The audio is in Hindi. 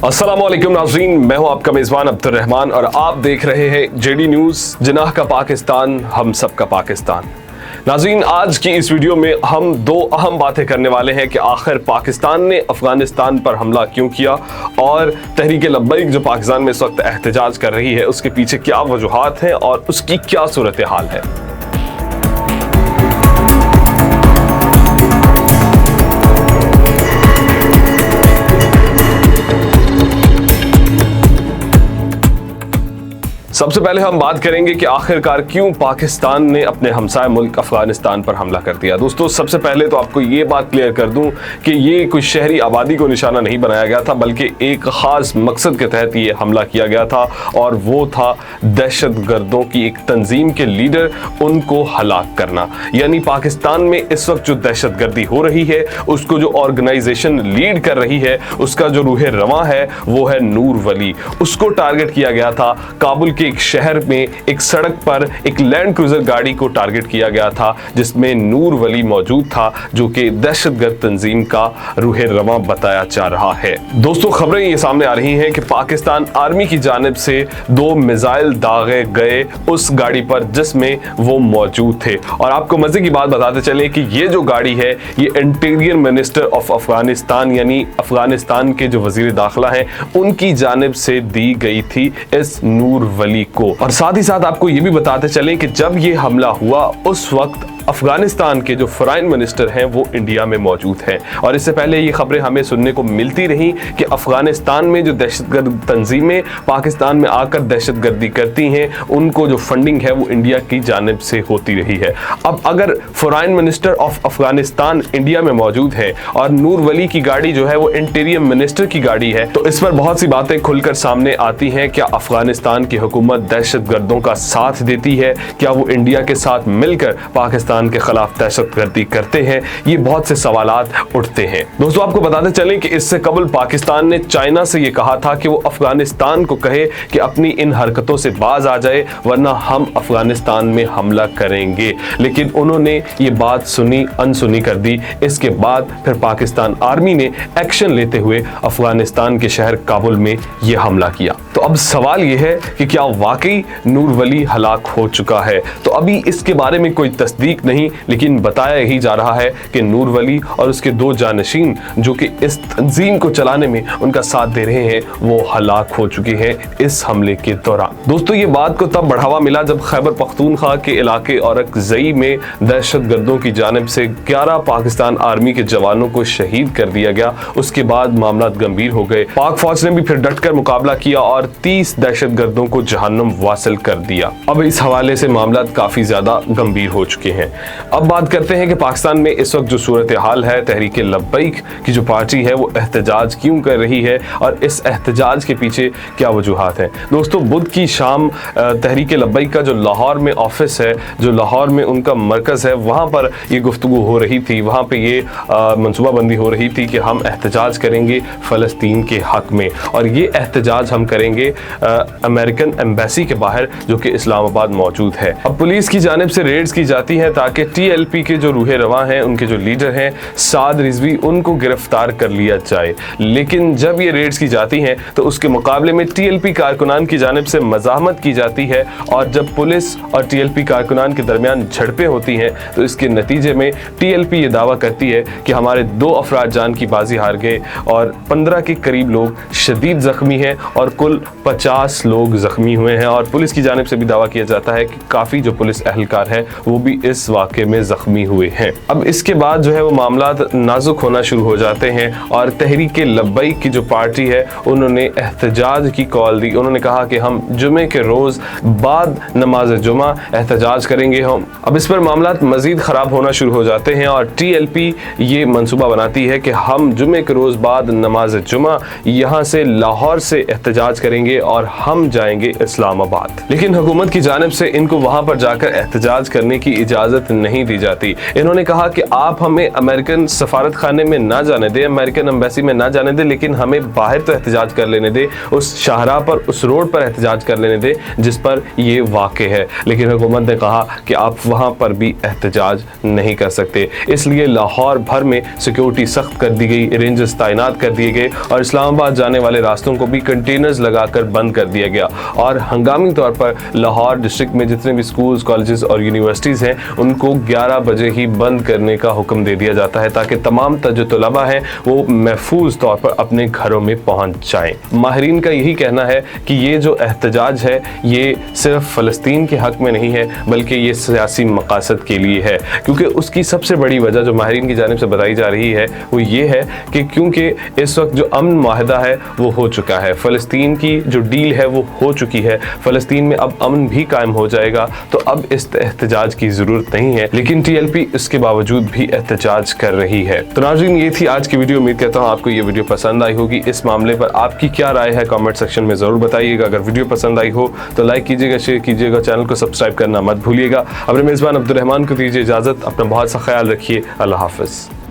अस्सलामुअलैकुम नाज़रीन, मैं हूं आपका मेज़बान अब्दुल रहमान और आप देख रहे हैं जेडी न्यूज़, जिनाह का पाकिस्तान, हम सब का पाकिस्तान। नाज़रीन, आज की इस वीडियो में हम दो अहम बातें करने वाले हैं कि आखिर पाकिस्तान ने अफगानिस्तान पर हमला क्यों किया और तहरीक लब्बैक जो पाकिस्तान में इस वक्त एहतजाज कर रही है उसके पीछे क्या वजूहात हैं और उसकी क्या सूरत हाल है। सबसे पहले हम बात करेंगे कि आखिरकार क्यों पाकिस्तान ने अपने हमसाय मुल्क अफगानिस्तान पर हमला कर दिया। दोस्तों, सबसे पहले तो आपको ये बात क्लियर कर दूं कि ये कोई शहरी आबादी को निशाना नहीं बनाया गया था, बल्कि एक ख़ास मकसद के तहत ये हमला किया गया था और वो था दहशतगर्दों की एक तंजीम के लीडर उनको हलाक करना। यानी पाकिस्तान में इस वक्त जो दहशतगर्दी हो रही है उसको जो ऑर्गेनाइजेशन लीड कर रही है, उसका जो रूह रवां है वो है नूर वली। उसको टारगेट किया गया था। काबुल के एक शहर में एक सड़क पर एक लैंड क्रूजर गाड़ी को टारगेट किया गया था जिसमें नूर वली मौजूद था, जो कि दहशतगर्द तंजीम का रूह रवां बताया जा रहा है। दोस्तों, खबरें ये सामने आ रही हैं कि पाकिस्तान आर्मी की जानिब से 2 मिसाइल दागे गए उस गाड़ी पर जिसमें वो मौजूद थे। और आपको मजे की बात बताते चले कि ये जो गाड़ी है ये इंटीरियर मिनिस्टर ऑफ अफगानिस्तान यानी अफगानिस्तान के जो वजीर दाखिला हैं उनकी जानिब से दी गई थी इस नूर वली को। और साथ ही साथ आपको ये भी बताते चलें कि जब ये हमला हुआ उस वक्त अफगानिस्तान के जो फॉरेन मिनिस्टर हैं वो इंडिया में मौजूद हैं। और इससे पहले ये खबरें हमें सुनने को मिलती रही कि अफगानिस्तान में जो दहशतगर्द तंजीमें पाकिस्तान में आकर दहशतगर्दी करती हैं उनको जो फंडिंग है वो इंडिया की जानिब से होती रही है। अब अगर foreign minister of Afghanistan India में मौजूद है और नूर वली की गाड़ी जो है वो इंटीरियर मिनिस्टर की गाड़ी है, तो इस पर बहुत सी बातें खुलकर सामने आती हैं। क्या अफगानिस्तान की हुकूमत दहशतगर्दों का साथ देती है? क्या वो इंडिया के साथ मिलकर पाकिस्तान के खिलाफ दहशतगर्दी करते हैं? ये बहुत से सवालात उठते हैं। दोस्तों, आपको बताते चलें कि इससे कबल पाकिस्तान ने चाइना से ये कहा था कि वो अफगानिस्तान को कहे कि अपनी इन हरकतों से बाज आ जाए वरना हम अफगानिस्तान में हमला करेंगे, लेकिन उन्होंने ये बात सुनी अनसुनी कर दी। इसके बाद फिर पाकिस्तान आर्मी ने एक्शन लेते हुए अफगानिस्तान के शहर काबुल में ये हमला किया। तो अब सवाल ये है कि क्या वाकई नूर वली हलाक हो चुका है? तो अभी इसके बारे में कोई तस्दीक नहीं, लेकिन बताया ही जा रहा है कि नूर वली और उसके 2 जानशीन जो कि इस तंजीम को चलाने में उनका साथ दे रहे हैं वो हलाक हो चुके हैं इस हमले के दौरान। दोस्तों, ये बात को तब बढ़ावा मिला जब खैबर पख्तूनख्वा के इलाके औरकजई में दहशतगर्दों की जानिब से 11 पाकिस्तान आर्मी के जवानों को शहीद कर दिया गया। उसके बाद मामला गंभीर हो गए। पाक फौज ने भी फिर डटकर मुकाबला किया और 30 दहशतगर्दों को जहन्नुम वासिल कर दिया। अब इस हवाले से मामला काफी ज्यादा गंभीर हो चुके हैं। अब बात करते हैं कि पाकिस्तान में इस वक्त जो सूरत हाल है, तहरीक लब्बैक की जो पार्टी है वो एहतजाज क्यों कर रही है और इस एहतजाज के पीछे क्या वजूहात हैं। दोस्तों, बुध की शाम तहरीक लब्बैक का जो लाहौर में ऑफिस है, जो लाहौर में उनका मरकज़ है, वहाँ पर ये गुफ्तगू हो रही थी। वहाँ पर ये मनसूबाबंदी हो रही थी कि हम एहतजाज करेंगे फ़लस्तीन के हक़ में और ये एहतजाज हम करेंगे अमेरिकन एम्बेसी के बाहर जो कि इस्लामाबाद मौजूद है। अब पुलिस की जानिब से रेड्स की जाती है ताकि टीएलपी के जो रूह रवां हैं, उनके जो लीडर हैं साद रिजवी, उनको गिरफ्तार कर लिया जाए। लेकिन जब ये रेड्स की जाती हैं तो उसके मुकाबले में टीएलपी कारकुनान की जानिब से मज़ाहमत की जाती है और जब पुलिस और टीएलपी कारकुनान के दरमियान झड़पें होती हैं तो इसके नतीजे में टीएलपी ये दावा करती है कि हमारे 2 अफराद जान की बाजी हार गए और 15 के करीब लोग शदीद जख्मी हैं और कुल 50 लोग जख्मी हुए हैं। और पुलिस की जानिब से भी दावा किया जाता है कि काफ़ी जो पुलिस एहलकार है वो भी इस वाक़े में जख्मी हुए हैं। अब इसके बाद जो है वो मामला नाजुक होना शुरू हो जाते हैं और तहरीक लब्बैक की जो पार्टी है उन्होंने एहतजाज की कॉल दी। उन्होंने कहा कि हम जुमे के रोज़ बाद नमाज जुमा एहतजाज करेंगे हम। अब इस पर मामला मज़ीद ख़राब होना शुरू हो जाते हैं और टीएलपी ये मनसूबा बनाती है कि हम जुमे के रोज़ बाद नमाज जुमा यहाँ से लाहौर से एहतजाज करेंगे और हम जाएंगे इस्लामाबाद। लेकिन हुकूमत की जानिब से इनको वहाँ पर जाकर एहतजाज करने की इजाज़त इजाज़त नहीं दी जाती। इन्होंने कहा कि आप हमें अमेरिकन सफारत खाने में ना जाने दें, अमेरिकन एम्बेसी में ना जाने दें, लेकिन हमें बाहर तो एहतजाज कर लेने दें, उस शाहराह पर, उस रोड पर एहतजाज कर लेने दें जिस पर ये वाक़े है। लेकिन हुकूमत ने कहा कि आप वहाँ पर भी एहतजाज नहीं कर सकते। इसलिए लाहौर भर में सिक्योरिटी सख्त कर दी गई, रेंजर्स तैनात कर दिए गए और इस्लामाबाद जाने वाले रास्तों को भी कंटेनर्स लगाकर बंद कर दिया गया। और हंगामी तौर पर लाहौर डिस्ट्रिक्ट में जितने भी स्कूल्स, कॉलेजेस और यूनिवर्सिटीज़ हैं उनको 11 बजे ही बंद करने का हुक्म दे दिया जाता है ताकि तमाम जो तलबा हैं वो महफूज तौर पर अपने घरों में पहुंच जाएं। माहिरीन का यही कहना है कि ये जो एहतजाज है ये सिर्फ फ़लस्तीन के हक़ में नहीं है बल्कि ये सियासी मकासद के लिए है, क्योंकि उसकी सबसे बड़ी वजह जो माहिरीन की जानिब से बताई जा रही है वो ये है कि क्योंकि इस वक्त जो अमन माहिदा है वो हो चुका है, फ़लस्तीन की जो डील है वो हो चुकी है, फ़लस्तीन में अब अमन भी कायम हो जाएगा, तो अब इस एहतजाज की ज़रूरत नहीं है। लेकिन TLP इसके बावजूद भी एहतजाज कर रही है। तो नाज़रीन, ये थी आज की वीडियो। उम्मीद करता हूँ आपको ये वीडियो पसंद आई होगी। इस मामले पर आपकी क्या राय है कमेंट सेक्शन में ज़रूर बताइएगा। अगर वीडियो पसंद आई हो तो लाइक कीजिएगा, शेयर कीजिएगा, चैनल को सब्सक्राइब करना मत भूलिएगा। अपने मेज़बान अब्दुल रहमान को दीजिए इजाज़त। अपना बहुत सा ख्याल रखिए। अल्लाह हाफ़िज़।